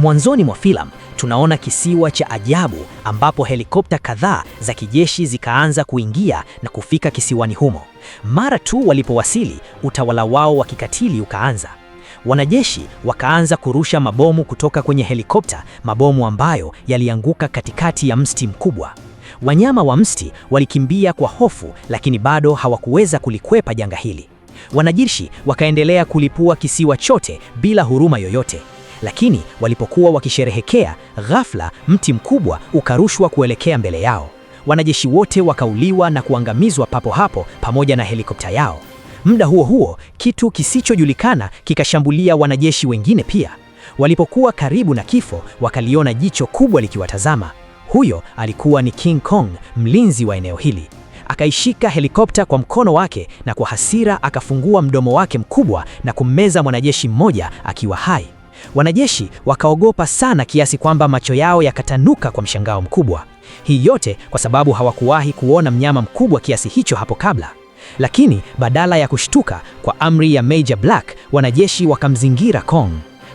Mwanzoni mwa filamu tunaona kisiwa cha ajabu ambapo helikopta kadhaa za kijeshi zikaanza kuingia na kufika kisiwani humo. Mara tu walipowasili, utawala wao wa kikatili ukaanza. Wanajeshi wakaanza kurusha mabomu kutoka kwenye helikopta, mabomu ambayo yalianguka katikati ya mti mkubwa. Wanyama wa mti walikimbia kwa hofu, lakini bado hawakuweza kulikwepa janga hili. Wanajeshi wakaendelea kulipua kisiwa chote bila huruma yoyote. Lakini walipokuwa wakisherehekea, ghafla mti mkubwa ukarushwa kuelekea mbele yao. Wanajeshi wote wakauliwa na kuangamizwa papo hapo pamoja na helikopta yao. Muda huo huo, kitu kisichojulikana kikashambulia wanajeshi wengine pia. Walipokuwa karibu na kifo, wakaliona jicho kubwa likiwatazama. Huyo alikuwa ni King Kong, mlinzi wa eneo hili. Akaishika helikopta kwa mkono wake na kwa hasira akafungua mdomo wake mkubwa na kummeza mwanajeshi mmoja akiwa hai. Wanajeshi wakaogopa sana kiasi kwamba macho yao yakatanuka kwa mshangao mkubwa. Hii yote kwa sababu hawakuwahi kuona mnyama mkubwa kiasi hicho hapo kabla. Lakini badala ya kushtuka, kwa amri ya Major Black, wanajeshi wakamzingira Kong.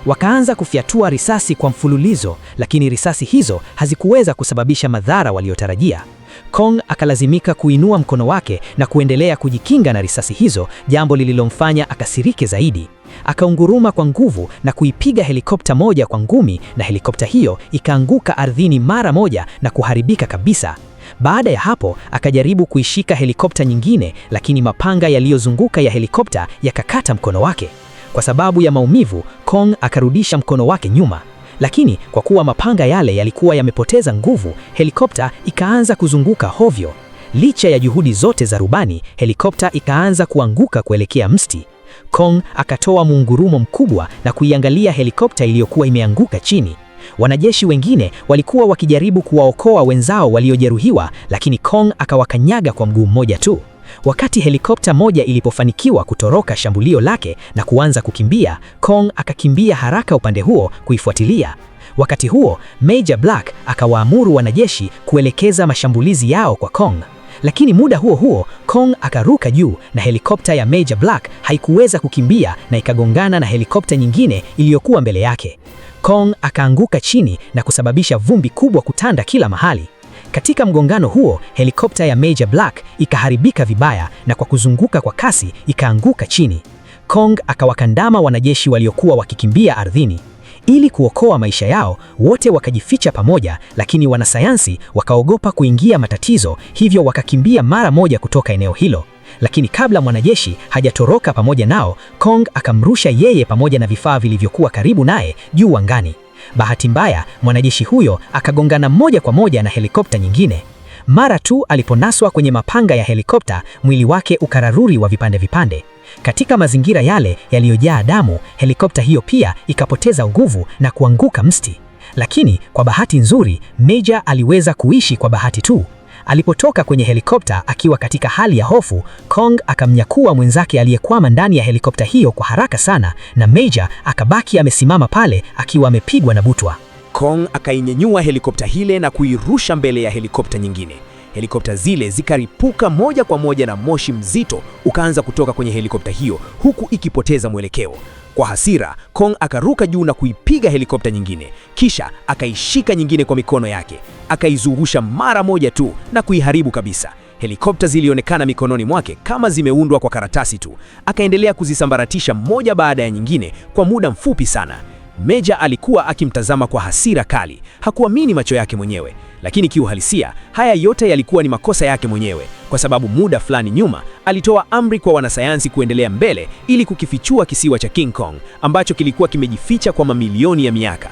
Wakaanza kufyatua risasi kwa mfululizo, lakini risasi hizo hazikuweza kusababisha madhara waliotarajia. Kong akalazimika kuinua mkono wake na kuendelea kujikinga na risasi hizo, jambo lililomfanya akasirike zaidi. Akaunguruma kwa nguvu na kuipiga helikopta moja kwa ngumi, na helikopta hiyo ikaanguka ardhini mara moja na kuharibika kabisa. Baada ya hapo akajaribu kuishika helikopta nyingine, lakini mapanga yaliyozunguka ya helikopta yakakata mkono wake. Kwa sababu ya maumivu, Kong akarudisha mkono wake nyuma. Lakini kwa kuwa mapanga yale yalikuwa yamepoteza nguvu, helikopta ikaanza kuzunguka hovyo. Licha ya juhudi zote za rubani, helikopta ikaanza kuanguka kuelekea mti. Kong akatoa muungurumo mkubwa na kuiangalia helikopta iliyokuwa imeanguka chini. Wanajeshi wengine walikuwa wakijaribu kuwaokoa wenzao waliojeruhiwa, lakini Kong akawakanyaga kwa mguu mmoja tu. Wakati helikopta moja ilipofanikiwa kutoroka shambulio lake na kuanza kukimbia, Kong akakimbia haraka upande huo kuifuatilia. Wakati huo, Major Black akawaamuru wanajeshi kuelekeza mashambulizi yao kwa Kong. Lakini muda huo huo, Kong akaruka juu na helikopta ya Major Black haikuweza kukimbia na ikagongana na helikopta nyingine iliyokuwa mbele yake. Kong akaanguka chini na kusababisha vumbi kubwa kutanda kila mahali. Katika mgongano huo, helikopta ya Major Black ikaharibika vibaya na kwa kuzunguka kwa kasi ikaanguka chini. Kong akawakandama wanajeshi waliokuwa wakikimbia ardhini. Ili kuokoa maisha yao, wote wakajificha pamoja, lakini wanasayansi wakaogopa kuingia matatizo, hivyo wakakimbia mara moja kutoka eneo hilo. Lakini kabla mwanajeshi hajatoroka pamoja nao, Kong akamrusha yeye pamoja na vifaa vilivyokuwa karibu naye juu angani. Bahati mbaya, mwanajeshi huyo akagongana moja kwa moja na helikopta nyingine. Mara tu aliponaswa kwenye mapanga ya helikopta, mwili wake ukararuri wa vipande vipande. Katika mazingira yale yaliyojaa damu, helikopta hiyo pia ikapoteza nguvu na kuanguka mti. Lakini kwa bahati nzuri, Major aliweza kuishi kwa bahati tu. Alipotoka kwenye helikopta akiwa katika hali ya hofu, Kong akamnyakua mwenzake aliyekwama ndani ya helikopta hiyo kwa haraka sana, na Major akabaki amesimama pale akiwa amepigwa na butwa. Kong akainyenyua helikopta hile na kuirusha mbele ya helikopta nyingine. Helikopta zile zikaripuka moja kwa moja na moshi mzito ukaanza kutoka kwenye helikopta hiyo huku ikipoteza mwelekeo. Kwa hasira, Kong akaruka juu na kuipiga helikopta nyingine. Kisha akaishika nyingine kwa mikono yake. Akaizungusha mara moja tu na kuiharibu kabisa. Helikopta zilionekana mikononi mwake kama zimeundwa kwa karatasi tu. Akaendelea kuzisambaratisha moja baada ya nyingine kwa muda mfupi sana. Major alikuwa akimtazama kwa hasira kali. Hakuamini macho yake mwenyewe. Lakini kiuhalisia, haya yote yalikuwa ni makosa yake mwenyewe, kwa sababu muda fulani nyuma alitoa amri kwa wanasayansi kuendelea mbele ili kukifichua kisiwa cha King Kong ambacho kilikuwa kimejificha kwa mamilioni ya miaka.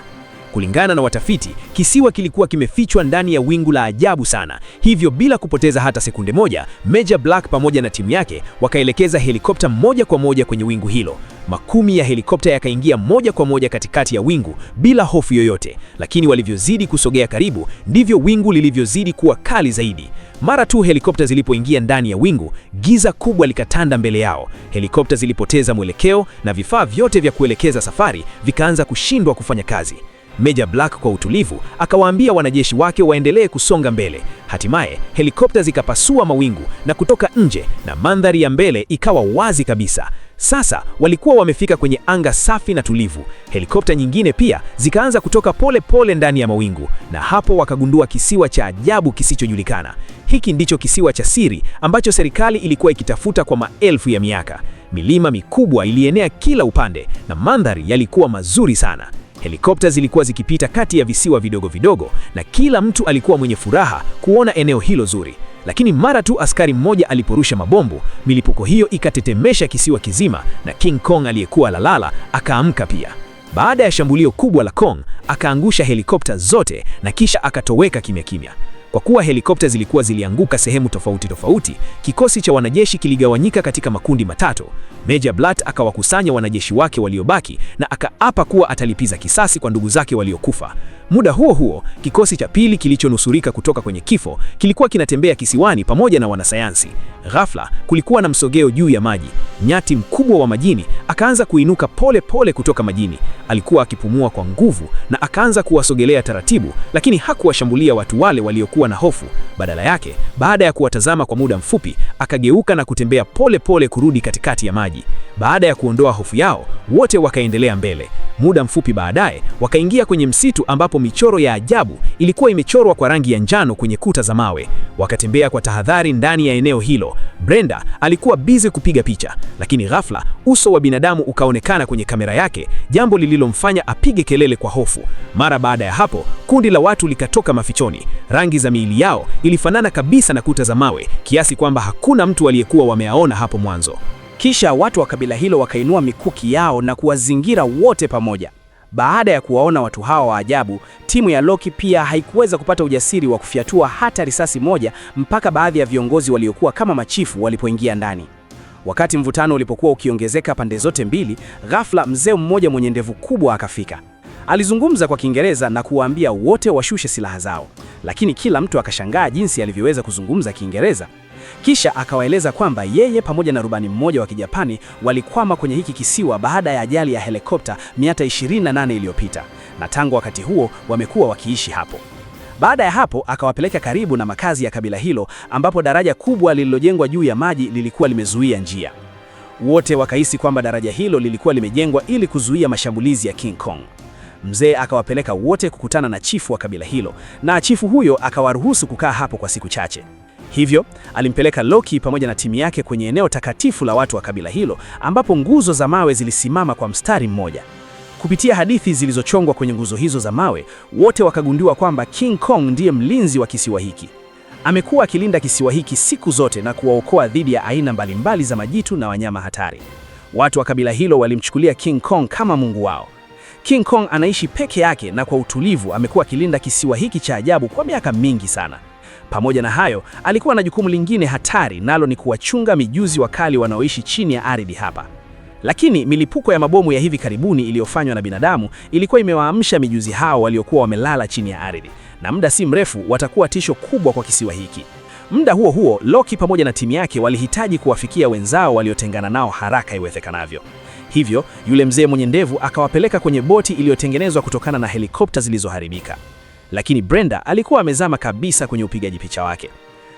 Kulingana na watafiti, kisiwa kilikuwa kimefichwa ndani ya wingu la ajabu sana. Hivyo bila kupoteza hata sekunde moja, Major Black pamoja na timu yake wakaelekeza helikopta moja kwa moja kwenye wingu hilo. Makumi ya helikopta yakaingia moja kwa moja katikati ya wingu bila hofu yoyote, lakini walivyozidi kusogea karibu, ndivyo wingu lilivyozidi kuwa kali zaidi. Mara tu helikopta zilipoingia ndani ya wingu, giza kubwa likatanda mbele yao. Helikopta zilipoteza mwelekeo na vifaa vyote vya kuelekeza safari vikaanza kushindwa kufanya kazi. Major Black kwa utulivu akawaambia wanajeshi wake waendelee kusonga mbele. Hatimaye helikopta zikapasua mawingu na kutoka nje na mandhari ya mbele ikawa wazi kabisa. Sasa walikuwa wamefika kwenye anga safi na tulivu. Helikopta nyingine pia zikaanza kutoka pole pole ndani ya mawingu, na hapo wakagundua kisiwa cha ajabu kisichojulikana. Hiki ndicho kisiwa cha siri ambacho serikali ilikuwa ikitafuta kwa maelfu ya miaka. Milima mikubwa ilienea kila upande na mandhari yalikuwa mazuri sana. Helikopta zilikuwa zikipita kati ya visiwa vidogo vidogo na kila mtu alikuwa mwenye furaha kuona eneo hilo zuri. Lakini mara tu askari mmoja aliporusha mabomu, milipuko hiyo ikatetemesha kisiwa kizima na King Kong aliyekuwa alalala akaamka pia. Baada ya shambulio kubwa la Kong, akaangusha helikopta zote na kisha akatoweka kimya kimya. Kwa kuwa helikopta zilianguka sehemu tofauti tofauti, kikosi cha wanajeshi kiligawanyika katika makundi matatu. Meja Blatt akawakusanya wanajeshi wake waliobaki na akaapa kuwa atalipiza kisasi kwa ndugu zake waliokufa. Muda huo huo, kikosi cha pili kilichonusurika kutoka kwenye kifo kilikuwa kinatembea kisiwani pamoja na wanasayansi. Ghafla, kulikuwa na msogeo juu ya maji. Nyati mkubwa wa majini akaanza kuinuka pole pole kutoka majini. Alikuwa akipumua kwa nguvu na akaanza kuwasogelea taratibu, lakini hakuwashambulia watu wale waliokuwa na hofu. Badala yake, baada ya kuwatazama kwa muda mfupi, akageuka na kutembea pole pole kurudi katikati ya maji. Baada ya kuondoa hofu yao, wote wakaendelea mbele. Muda mfupi baadaye, wakaingia kwenye msitu ambapo michoro ya ajabu ilikuwa imechorwa kwa rangi ya njano kwenye kuta za mawe. Wakatembea kwa tahadhari ndani ya eneo hilo. Brenda alikuwa busy kupiga picha, lakini ghafla uso wa binadamu ukaonekana kwenye kamera yake, jambo lililomfanya apige kelele kwa hofu. Mara baada ya hapo, kundi la watu likatoka mafichoni. Rangi za miili yao ilifanana kabisa na kuta za mawe, kiasi kwamba hakuna mtu aliyekuwa wameaona hapo mwanzo. Kisha watu wa kabila hilo wakainua mikuki yao na kuwazingira wote pamoja. Baada ya kuwaona watu hawa wa ajabu, timu ya Loki pia haikuweza kupata ujasiri wa kufyatua hata risasi moja mpaka baadhi ya viongozi waliokuwa kama machifu walipoingia ndani. Wakati mvutano ulipokuwa ukiongezeka pande zote mbili, ghafla mzee mmoja mwenye ndevu kubwa akafika. Alizungumza kwa Kiingereza na kuwaambia wote washushe silaha zao, lakini kila mtu akashangaa jinsi alivyoweza kuzungumza Kiingereza. Kisha akawaeleza kwamba yeye pamoja na rubani mmoja wa Kijapani walikwama kwenye hiki kisiwa baada ya ajali ya helikopta miaka 28 iliyopita, na tangu wakati huo wamekuwa wakiishi hapo. Baada ya hapo akawapeleka karibu na makazi ya kabila hilo ambapo daraja kubwa lililojengwa juu ya maji lilikuwa limezuia njia. Wote wakahisi kwamba daraja hilo lilikuwa limejengwa ili kuzuia mashambulizi ya King Kong. Mzee akawapeleka wote kukutana na chifu wa kabila hilo, na chifu huyo akawaruhusu kukaa hapo kwa siku chache. Hivyo, alimpeleka Loki pamoja na timu yake kwenye eneo takatifu la watu wa kabila hilo ambapo nguzo za mawe zilisimama kwa mstari mmoja. Kupitia hadithi zilizochongwa kwenye nguzo hizo za mawe, wote wakagundua kwamba King Kong ndiye mlinzi wa kisiwa hiki. Amekuwa akilinda kisiwa hiki siku zote na kuwaokoa dhidi ya aina mbalimbali za majitu na wanyama hatari. Watu wa kabila hilo walimchukulia King Kong kama mungu wao. King Kong anaishi peke yake na kwa utulivu amekuwa akilinda kisiwa hiki cha ajabu kwa miaka mingi sana. Pamoja na hayo, alikuwa na jukumu lingine hatari, nalo ni kuwachunga mijuzi wakali wanaoishi chini ya ardhi hapa. Lakini milipuko ya mabomu ya hivi karibuni iliyofanywa na binadamu ilikuwa imewaamsha mijuzi hao waliokuwa wamelala chini ya ardhi, na muda si mrefu watakuwa tisho kubwa kwa kisiwa hiki. Muda huo huo, Loki pamoja na timu yake walihitaji kuwafikia wenzao waliotengana nao haraka iwezekanavyo. Hivyo, yule mzee mwenye ndevu akawapeleka kwenye boti iliyotengenezwa kutokana na helikopta zilizoharibika. Lakini Brenda alikuwa amezama kabisa kwenye upigaji picha wake.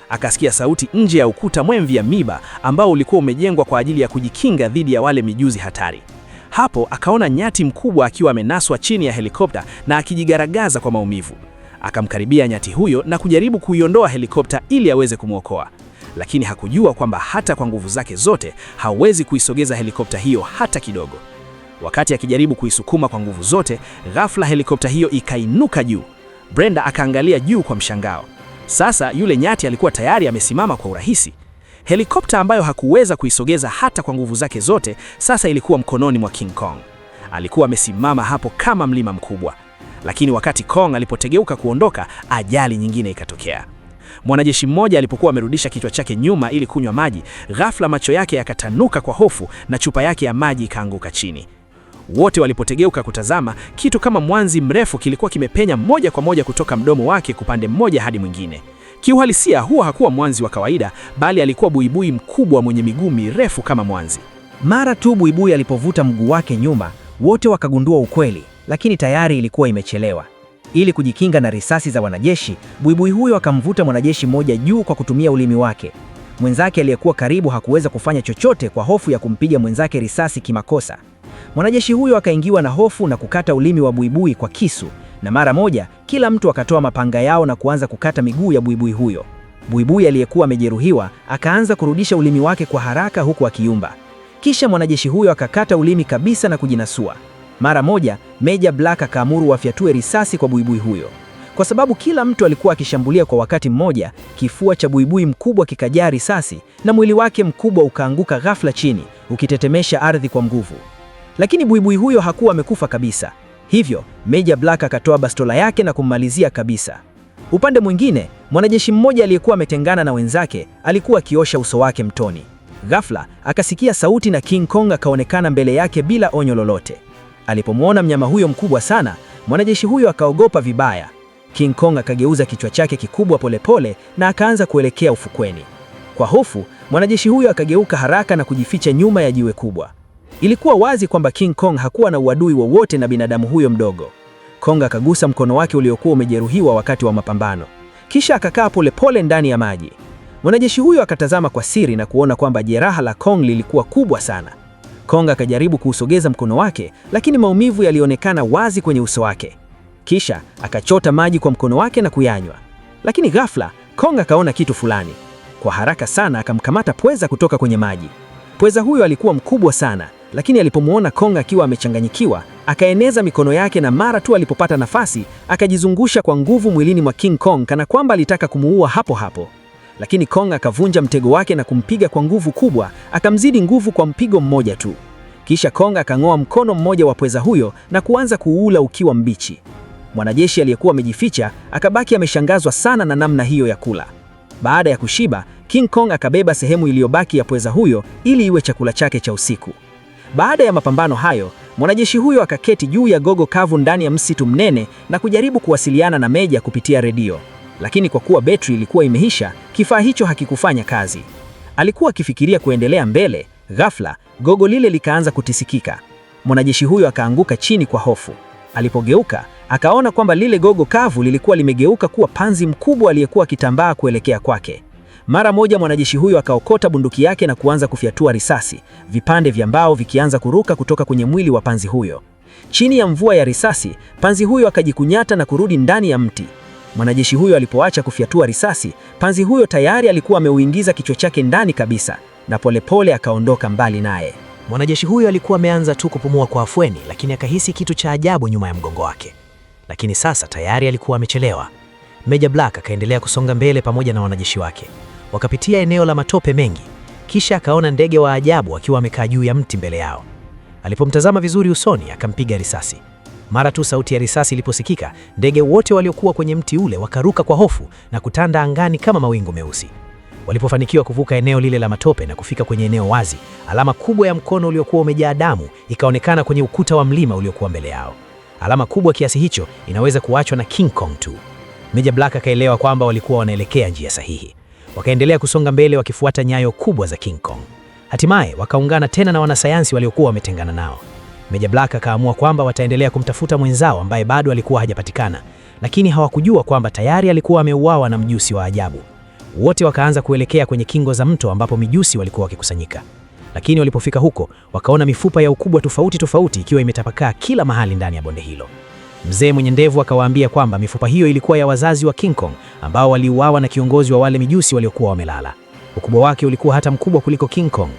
Akasikia sauti nje ya ukuta mwemvi ya miba ambao ulikuwa umejengwa kwa ajili ya kujikinga dhidi ya wale mijuzi hatari. Hapo akaona nyati mkubwa akiwa amenaswa chini ya helikopta na akijigaragaza kwa maumivu. Akamkaribia nyati huyo na kujaribu kuiondoa helikopta ili aweze kumwokoa. Lakini hakujua kwamba hata kwa nguvu zake zote hawezi kuisogeza helikopta hiyo hata kidogo. Wakati akijaribu kuisukuma kwa nguvu zote, ghafla helikopta hiyo ikainuka juu. Brenda akaangalia juu kwa mshangao. Sasa yule nyati alikuwa tayari amesimama kwa urahisi. Helikopta ambayo hakuweza kuisogeza hata kwa nguvu zake zote, sasa ilikuwa mkononi mwa King Kong. Alikuwa amesimama hapo kama mlima mkubwa. Lakini wakati Kong alipotegeuka kuondoka, ajali nyingine ikatokea. Mwanajeshi mmoja alipokuwa amerudisha kichwa chake nyuma ili kunywa maji, ghafla macho yake yakatanuka kwa hofu na chupa yake ya maji ikaanguka chini. Wote walipotegeuka kutazama, kitu kama mwanzi mrefu kilikuwa kimepenya moja kwa moja kutoka mdomo wake kupande mmoja hadi mwingine. Kiuhalisia huo hakuwa mwanzi wa kawaida, bali alikuwa buibui mkubwa mwenye miguu mirefu kama mwanzi. Mara tu buibui alipovuta mguu wake nyuma, wote wakagundua ukweli, lakini tayari ilikuwa imechelewa. Ili kujikinga na risasi za wanajeshi, buibui huyo akamvuta mwanajeshi mmoja juu kwa kutumia ulimi wake. Mwenzake aliyekuwa karibu hakuweza kufanya chochote kwa hofu ya kumpiga mwenzake risasi kimakosa. Mwanajeshi huyo akaingiwa na hofu na kukata ulimi wa buibui kwa kisu, na mara moja kila mtu akatoa mapanga yao na kuanza kukata miguu ya buibui huyo. Buibui aliyekuwa amejeruhiwa akaanza kurudisha ulimi wake kwa haraka huku akiumba. Kisha mwanajeshi huyo akakata ulimi kabisa na kujinasua. Mara moja Meja Black akaamuru wafyatue risasi kwa buibui huyo. Kwa sababu kila mtu alikuwa akishambulia kwa wakati mmoja, kifua cha buibui mkubwa kikajaa risasi na mwili wake mkubwa ukaanguka ghafla chini, ukitetemesha ardhi kwa nguvu. Lakini buibui huyo hakuwa amekufa kabisa. Hivyo Meja Black akatoa bastola yake na kummalizia kabisa. Upande mwingine, mwanajeshi mmoja aliyekuwa ametengana na wenzake alikuwa akiosha uso wake mtoni. Ghafla akasikia sauti na King Kong akaonekana mbele yake bila onyo lolote. Alipomwona mnyama huyo mkubwa sana, mwanajeshi huyo akaogopa vibaya. King Kong akageuza kichwa chake kikubwa polepole na akaanza kuelekea ufukweni. Kwa hofu, mwanajeshi huyo akageuka haraka na kujificha nyuma ya jiwe kubwa. Ilikuwa wazi kwamba King Kong hakuwa na uadui wowote na binadamu huyo mdogo. Kong akagusa mkono wake uliokuwa umejeruhiwa wakati wa mapambano. Kisha akakaa polepole ndani ya maji. Mwanajeshi huyo akatazama kwa siri na kuona kwamba jeraha la Kong lilikuwa kubwa sana. Kong akajaribu kuusogeza mkono wake, lakini maumivu yalionekana wazi kwenye uso wake. Kisha akachota maji kwa mkono wake na kuyanywa. Lakini ghafla Kong akaona kitu fulani. Kwa haraka sana akamkamata pweza kutoka kwenye maji. Pweza huyo alikuwa mkubwa sana, lakini alipomwona Kong akiwa amechanganyikiwa, akaeneza mikono yake na mara tu alipopata nafasi, akajizungusha kwa nguvu mwilini mwa King Kong kana kwamba alitaka kumuua hapo hapo. Lakini Kong akavunja mtego wake na kumpiga kwa nguvu kubwa, akamzidi nguvu kwa mpigo mmoja tu. Kisha Kong akang'oa mkono mmoja wa pweza huyo na kuanza kuula ukiwa mbichi. Mwanajeshi aliyekuwa amejificha akabaki ameshangazwa sana na namna hiyo ya kula. Baada ya kushiba, King Kong akabeba sehemu iliyobaki ya pweza huyo ili iwe chakula chake cha usiku. Baada ya mapambano hayo, mwanajeshi huyo akaketi juu ya gogo kavu ndani ya msitu mnene na kujaribu kuwasiliana na Meja kupitia redio. Lakini kwa kuwa betri ilikuwa imeisha, kifaa hicho hakikufanya kazi. Alikuwa akifikiria kuendelea mbele, ghafla gogo lile likaanza kutisikika. Mwanajeshi huyo akaanguka chini kwa hofu. Alipogeuka, akaona kwamba lile gogo kavu lilikuwa limegeuka kuwa panzi mkubwa aliyekuwa akitambaa kuelekea kwake. Mara moja mwanajeshi huyo akaokota bunduki yake na kuanza kufyatua risasi, vipande vya mbao vikianza kuruka kutoka kwenye mwili wa panzi huyo. Chini ya mvua ya risasi, panzi huyo akajikunyata na kurudi ndani ya mti. Mwanajeshi huyo alipoacha kufyatua risasi, panzi huyo tayari alikuwa ameuingiza kichwa chake ndani kabisa, na polepole akaondoka mbali naye. Mwanajeshi huyo alikuwa ameanza tu kupumua kwa afueni, lakini akahisi kitu cha ajabu nyuma ya mgongo wake. Lakini sasa tayari alikuwa amechelewa. Meja Black akaendelea kusonga mbele pamoja na wanajeshi wake. Wakapitia eneo la matope mengi. Kisha akaona ndege wa ajabu akiwa amekaa juu ya mti mbele yao. Alipomtazama vizuri usoni, akampiga risasi. Mara tu sauti ya risasi iliposikika, ndege wote waliokuwa kwenye mti ule wakaruka kwa hofu na kutanda angani kama mawingu meusi. Walipofanikiwa kuvuka eneo lile la matope na kufika kwenye eneo wazi, alama kubwa ya mkono uliokuwa umejaa damu ikaonekana kwenye ukuta wa mlima uliokuwa mbele yao. Alama kubwa kiasi hicho inaweza kuachwa na King Kong tu. Meja Black akaelewa kwamba walikuwa wanaelekea njia sahihi. Wakaendelea kusonga mbele wakifuata nyayo kubwa za King Kong. Hatimaye wakaungana tena na wanasayansi waliokuwa wametengana nao. Meja Black akaamua kwamba wataendelea kumtafuta mwenzao ambaye bado alikuwa hajapatikana, lakini hawakujua kwamba tayari alikuwa ameuawa na mjusi wa ajabu. Wote wakaanza kuelekea kwenye kingo za mto ambapo mijusi walikuwa wakikusanyika. Lakini walipofika huko, wakaona mifupa ya ukubwa tofauti tofauti ikiwa imetapakaa kila mahali ndani ya bonde hilo. Mzee mwenye ndevu akawaambia kwamba mifupa hiyo ilikuwa ya wazazi wa King Kong ambao waliuawa na kiongozi wa wale mijusi waliokuwa wamelala. Ukubwa wake ulikuwa hata mkubwa kuliko King Kong.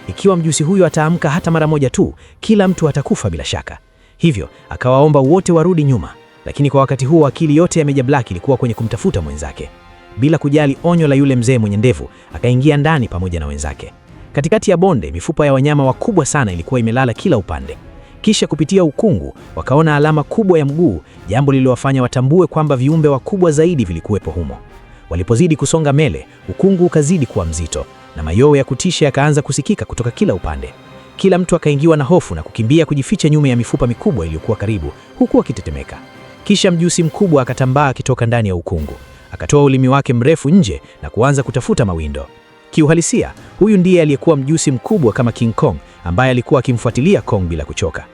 Ikiwa mjusi huyo ataamka hata mara moja tu, kila mtu atakufa bila shaka. Hivyo akawaomba wote warudi nyuma, lakini kwa wakati huo akili yote ya Meja Black ilikuwa kwenye kumtafuta mwenzake. Bila kujali onyo la yule mzee mwenye ndevu, akaingia ndani pamoja na wenzake. Katikati ya bonde, mifupa ya wanyama wakubwa sana ilikuwa imelala kila upande. Kisha kupitia ukungu, wakaona alama kubwa ya mguu, jambo lililowafanya watambue kwamba viumbe wakubwa zaidi vilikuwepo humo. Walipozidi kusonga mbele, ukungu ukazidi kuwa mzito na mayowe ya kutisha yakaanza kusikika kutoka kila upande. Kila mtu akaingiwa na hofu na kukimbia kujificha nyuma ya mifupa mikubwa iliyokuwa karibu, huku akitetemeka. Kisha mjusi mkubwa akatambaa akitoka ndani ya ukungu. Akatoa ulimi wake mrefu nje na kuanza kutafuta mawindo. Kiuhalisia, huyu ndiye aliyekuwa mjusi mkubwa kama King Kong ambaye alikuwa akimfuatilia Kong bila kuchoka.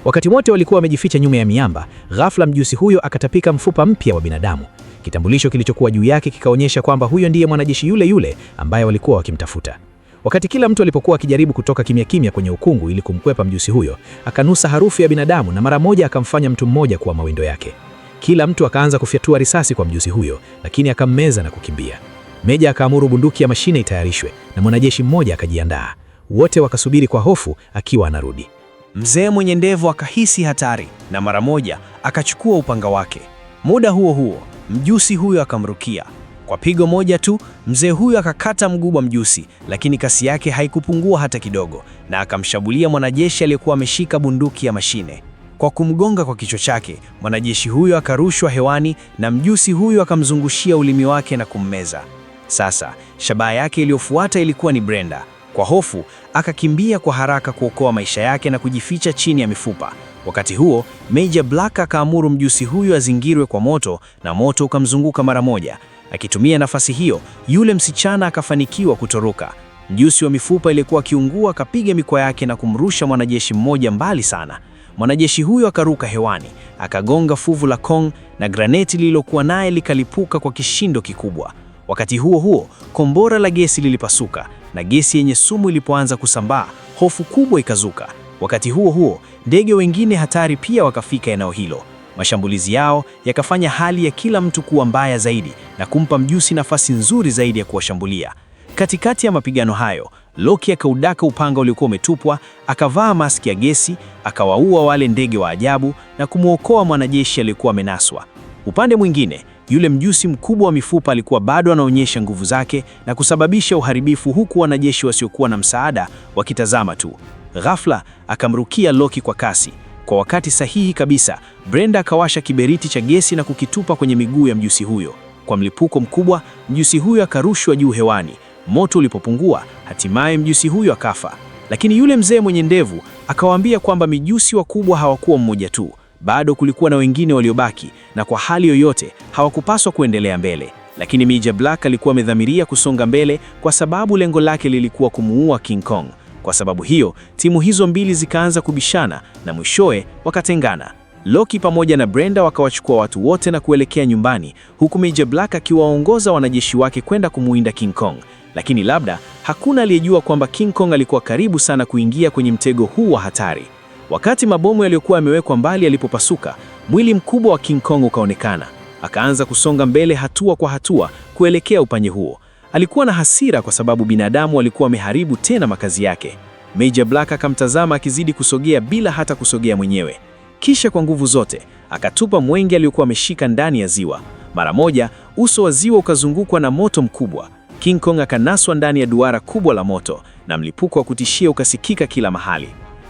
Wakati wote walikuwa wamejificha nyuma ya miamba, ghafla mjusi huyo akatapika mfupa mpya wa binadamu. Kitambulisho kilichokuwa juu yake kikaonyesha kwamba huyo ndiye mwanajeshi yule yule ambaye walikuwa wakimtafuta. Wakati kila mtu alipokuwa akijaribu kutoka kimya kimya kwenye ukungu ili kumkwepa mjusi huyo, akanusa harufu ya binadamu na mara moja akamfanya mtu mmoja kuwa mawindo yake. Kila mtu akaanza kufyatua risasi kwa mjusi huyo, lakini akammeza na kukimbia. Meja akaamuru bunduki ya mashine itayarishwe na mwanajeshi mmoja akajiandaa. Wote wakasubiri kwa hofu akiwa anarudi. Mzee mwenye ndevu akahisi hatari na mara moja akachukua upanga wake. Muda huo huo, mjusi huyo akamrukia. Kwa pigo moja tu, mzee huyo akakata mguu wa mjusi, lakini kasi yake haikupungua hata kidogo, na akamshambulia mwanajeshi aliyekuwa ameshika bunduki ya mashine. Kwa kumgonga kwa kichwa chake, mwanajeshi huyo akarushwa hewani na mjusi huyo akamzungushia ulimi wake na kummeza. Sasa, shabaha yake iliyofuata ilikuwa ni Brenda. Kwa hofu, akakimbia kwa haraka kuokoa maisha yake na kujificha chini ya mifupa. Wakati huo, Major Black akaamuru mjusi huyo azingirwe kwa moto na moto ukamzunguka mara moja. Akitumia nafasi hiyo, yule msichana akafanikiwa kutoroka. Mjusi wa mifupa ilikuwa akiungua akapiga mikoa yake na kumrusha mwanajeshi mmoja mbali sana. Mwanajeshi huyo akaruka hewani, akagonga fuvu la Kong na graneti lililokuwa naye likalipuka kwa kishindo kikubwa. Wakati huo huo, kombora la gesi lilipasuka na gesi yenye sumu ilipoanza kusambaa, hofu kubwa ikazuka. Wakati huo huo, ndege wengine hatari pia wakafika eneo hilo. Mashambulizi yao yakafanya hali ya kila mtu kuwa mbaya zaidi na kumpa mjusi nafasi nzuri zaidi ya kuwashambulia. Katikati ya mapigano hayo, Loki akaudaka upanga uliokuwa umetupwa, akavaa maski ya gesi, akawaua wale ndege wa ajabu na kumwokoa mwanajeshi aliyekuwa amenaswa. Upande mwingine, yule mjusi mkubwa wa mifupa alikuwa bado anaonyesha nguvu zake na kusababisha uharibifu, huku wanajeshi wasiokuwa na msaada wakitazama tu. Ghafla akamrukia Loki kwa kasi. Kwa wakati sahihi kabisa, Brenda akawasha kiberiti cha gesi na kukitupa kwenye miguu ya mjusi huyo. Kwa mlipuko mkubwa, mjusi huyo akarushwa juu hewani. Moto ulipopungua, hatimaye mjusi huyo akafa. Lakini yule mzee mwenye ndevu akawaambia kwamba mijusi wakubwa hawakuwa mmoja tu. Bado kulikuwa na wengine waliobaki, na kwa hali yoyote hawakupaswa kuendelea mbele. Lakini Major Black alikuwa amedhamiria kusonga mbele kwa sababu lengo lake lilikuwa kumuua King Kong. Kwa sababu hiyo, timu hizo mbili zikaanza kubishana na mwishowe wakatengana. Loki pamoja na Brenda wakawachukua watu wote na kuelekea nyumbani, huku Major Black akiwaongoza wanajeshi wake kwenda kumuinda King Kong. Lakini labda hakuna aliyejua kwamba King Kong alikuwa karibu sana kuingia kwenye mtego huu wa hatari. Wakati mabomu yaliyokuwa yamewekwa mbali yalipopasuka, mwili mkubwa wa King Kong ukaonekana. Akaanza kusonga mbele hatua kwa hatua kuelekea upanye huo. Alikuwa na hasira kwa sababu binadamu walikuwa wameharibu tena makazi yake. Major Black akamtazama akizidi kusogea bila hata kusogea mwenyewe. Kisha kwa nguvu zote akatupa mwenge aliyokuwa ameshika ndani ya ziwa. Mara moja uso wa ziwa ukazungukwa na moto mkubwa. King Kong akanaswa ndani ya duara kubwa la moto na mlipuko wa kutishia ukasikika kila mahali.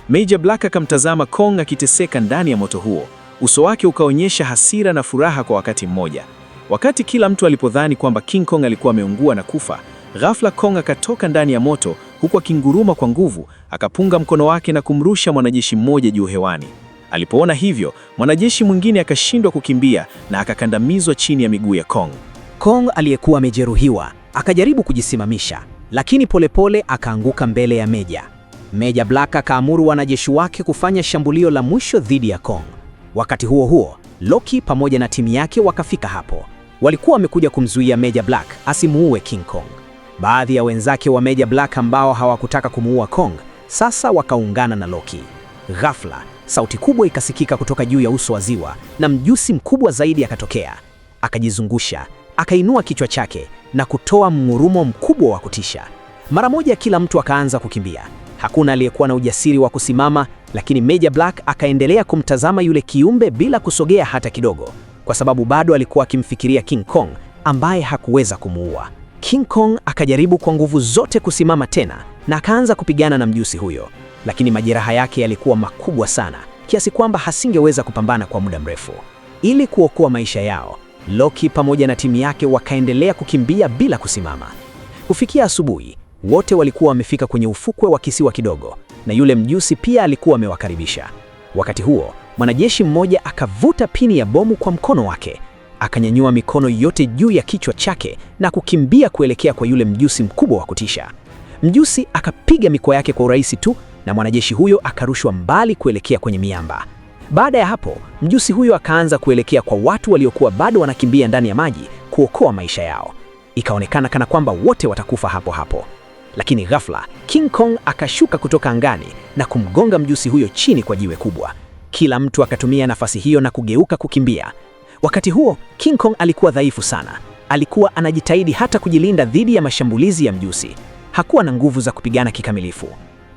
Major Black akamtazama Kong akiteseka ndani ya moto huo. Uso wake ukaonyesha hasira na furaha kwa wakati mmoja. Wakati kila mtu alipodhani kwamba King Kong alikuwa ameungua na kufa, ghafla Kong akatoka ndani ya moto huku akinguruma kwa nguvu, akapunga mkono wake na kumrusha mwanajeshi mmoja juu hewani. Alipoona hivyo, mwanajeshi mwingine akashindwa kukimbia na akakandamizwa chini ya miguu ya Kong. Kong aliyekuwa amejeruhiwa akajaribu kujisimamisha, lakini polepole akaanguka mbele ya Major Black akaamuru wanajeshi wake kufanya shambulio la mwisho dhidi ya Kong. Wakati huo huo, Loki pamoja na timu yake wakafika hapo. Walikuwa wamekuja kumzuia Major Black asimuue King Kong. Baadhi ya wenzake wa Major Black ambao hawakutaka kumuua Kong sasa wakaungana na Loki. Ghafla, sauti kubwa ikasikika kutoka juu ya uso wa ziwa na mjusi mkubwa zaidi akatokea. Akajizungusha, akainua kichwa chake na kutoa mngurumo mkubwa wa kutisha. Mara moja kila mtu akaanza kukimbia. Hakuna aliyekuwa na ujasiri wa kusimama, lakini Major Black akaendelea kumtazama yule kiumbe bila kusogea hata kidogo, kwa sababu bado alikuwa akimfikiria King Kong ambaye hakuweza kumuua. King Kong akajaribu kwa nguvu zote kusimama tena na akaanza kupigana na mjusi huyo, lakini majeraha yake yalikuwa makubwa sana kiasi kwamba hasingeweza kupambana kwa muda mrefu. Ili kuokoa maisha yao, Loki pamoja na timu yake wakaendelea kukimbia bila kusimama. Kufikia asubuhi, wote walikuwa wamefika kwenye ufukwe wa kisiwa kidogo na yule mjusi pia alikuwa amewakaribisha. Wakati huo, mwanajeshi mmoja akavuta pini ya bomu kwa mkono wake, akanyanyua mikono yote juu ya kichwa chake na kukimbia kuelekea kwa yule mjusi mkubwa wa kutisha. Mjusi akapiga mikono yake kwa urahisi tu na mwanajeshi huyo akarushwa mbali kuelekea kwenye miamba. Baada ya hapo, mjusi huyo akaanza kuelekea kwa watu waliokuwa bado wanakimbia ndani ya maji kuokoa maisha yao. Ikaonekana kana kwamba wote watakufa hapo hapo. Lakini ghafla, King Kong akashuka kutoka angani na kumgonga mjusi huyo chini kwa jiwe kubwa. Kila mtu akatumia nafasi hiyo na kugeuka kukimbia. Wakati huo, King Kong alikuwa dhaifu sana. Alikuwa anajitahidi hata kujilinda dhidi ya mashambulizi ya mjusi. Hakuwa na nguvu za kupigana kikamilifu.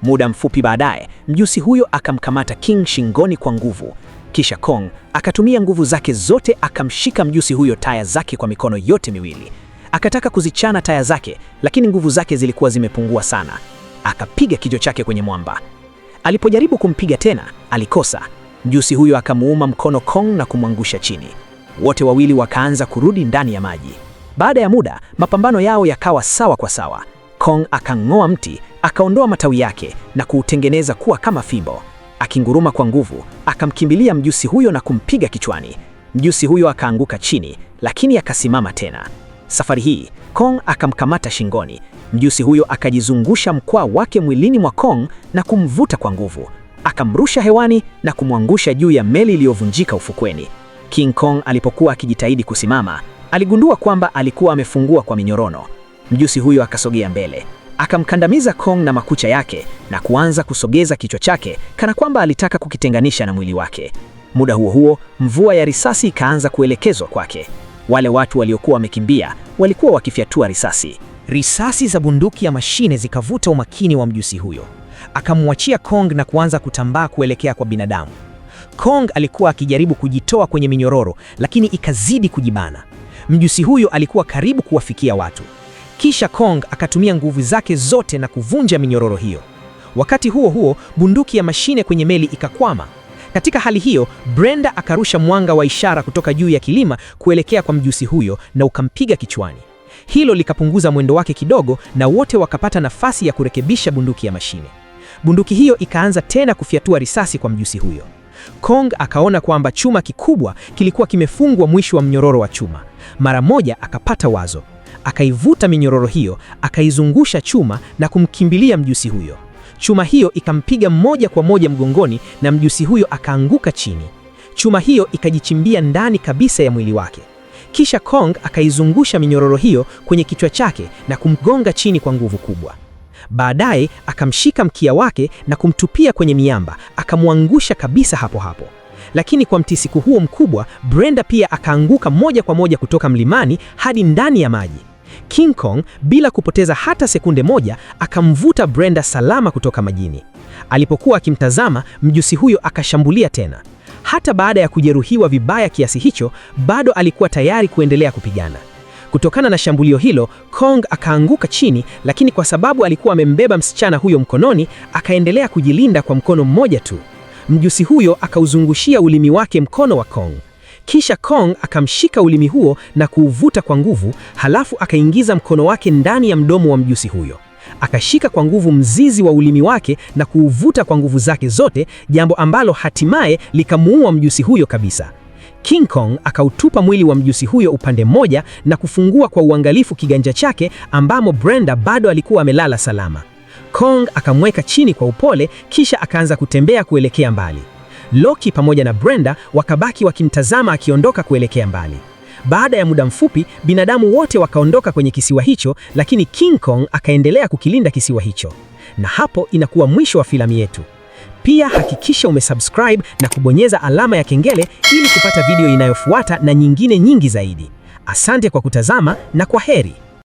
Muda mfupi baadaye, mjusi huyo akamkamata King shingoni kwa nguvu. Kisha Kong akatumia nguvu zake zote akamshika mjusi huyo taya zake kwa mikono yote miwili. Akataka kuzichana taya zake, lakini nguvu zake zilikuwa zimepungua sana. Akapiga kichwa chake kwenye mwamba. Alipojaribu kumpiga tena, alikosa. Mjusi huyo akamuuma mkono Kong na kumwangusha chini. Wote wawili wakaanza kurudi ndani ya maji. Baada ya muda, mapambano yao yakawa sawa kwa sawa. Kong akang'oa mti, akaondoa matawi yake na kuutengeneza kuwa kama fimbo. Akinguruma kwa nguvu, akamkimbilia mjusi huyo na kumpiga kichwani. Mjusi huyo akaanguka chini, lakini akasimama tena. Safari hii, Kong akamkamata shingoni. Mjusi huyo akajizungusha mkwaa wake mwilini mwa Kong na kumvuta kwa nguvu. Akamrusha hewani na kumwangusha juu ya meli iliyovunjika ufukweni. King Kong alipokuwa akijitahidi kusimama, aligundua kwamba alikuwa amefungua kwa minyorono. Mjusi huyo akasogea mbele, akamkandamiza Kong na makucha yake na kuanza kusogeza kichwa chake kana kwamba alitaka kukitenganisha na mwili wake. Muda huo huo, mvua ya risasi ikaanza kuelekezwa kwake. Wale watu waliokuwa wamekimbia walikuwa wakifyatua risasi. Risasi za bunduki ya mashine zikavuta umakini wa mjusi huyo. Akamwachia Kong na kuanza kutambaa kuelekea kwa binadamu. Kong alikuwa akijaribu kujitoa kwenye minyororo, lakini ikazidi kujibana. Mjusi huyo alikuwa karibu kuwafikia watu. Kisha Kong akatumia nguvu zake zote na kuvunja minyororo hiyo. Wakati huo huo, bunduki ya mashine kwenye meli ikakwama. Katika hali hiyo, Brenda akarusha mwanga wa ishara kutoka juu ya kilima kuelekea kwa mjusi huyo na ukampiga kichwani. Hilo likapunguza mwendo wake kidogo na wote wakapata nafasi ya kurekebisha bunduki ya mashine. Bunduki hiyo ikaanza tena kufyatua risasi kwa mjusi huyo. Kong akaona kwamba chuma kikubwa kilikuwa kimefungwa mwisho wa mnyororo wa chuma. Mara moja akapata wazo. Akaivuta minyororo hiyo, akaizungusha chuma na kumkimbilia mjusi huyo. Chuma hiyo ikampiga moja kwa moja mgongoni na mjusi huyo akaanguka chini. Chuma hiyo ikajichimbia ndani kabisa ya mwili wake. Kisha Kong akaizungusha minyororo hiyo kwenye kichwa chake na kumgonga chini kwa nguvu kubwa. Baadaye akamshika mkia wake na kumtupia kwenye miamba, akamwangusha kabisa hapo hapo. Lakini kwa mtisiku huo mkubwa, Brenda pia akaanguka moja kwa moja kutoka mlimani hadi ndani ya maji. King Kong bila kupoteza hata sekunde moja akamvuta Brenda salama kutoka majini. Alipokuwa akimtazama, mjusi huyo akashambulia tena. Hata baada ya kujeruhiwa vibaya kiasi hicho, bado alikuwa tayari kuendelea kupigana. Kutokana na shambulio hilo, Kong akaanguka chini, lakini kwa sababu alikuwa amembeba msichana huyo mkononi, akaendelea kujilinda kwa mkono mmoja tu. Mjusi huyo akauzungushia ulimi wake mkono wa Kong. Kisha Kong akamshika ulimi huo na kuuvuta kwa nguvu, halafu akaingiza mkono wake ndani ya mdomo wa mjusi huyo. Akashika kwa nguvu mzizi wa ulimi wake na kuuvuta kwa nguvu zake zote, jambo ambalo hatimaye likamuua mjusi huyo kabisa. King Kong akautupa mwili wa mjusi huyo upande mmoja na kufungua kwa uangalifu kiganja chake ambamo Brenda bado alikuwa amelala salama. Kong akamweka chini kwa upole, kisha akaanza kutembea kuelekea mbali. Loki pamoja na Brenda wakabaki wakimtazama akiondoka kuelekea mbali. Baada ya muda mfupi, binadamu wote wakaondoka kwenye kisiwa hicho, lakini King Kong akaendelea kukilinda kisiwa hicho. Na hapo inakuwa mwisho wa filamu yetu. Pia hakikisha umesubscribe na kubonyeza alama ya kengele ili kupata video inayofuata na nyingine nyingi zaidi. Asante kwa kutazama na kwaheri.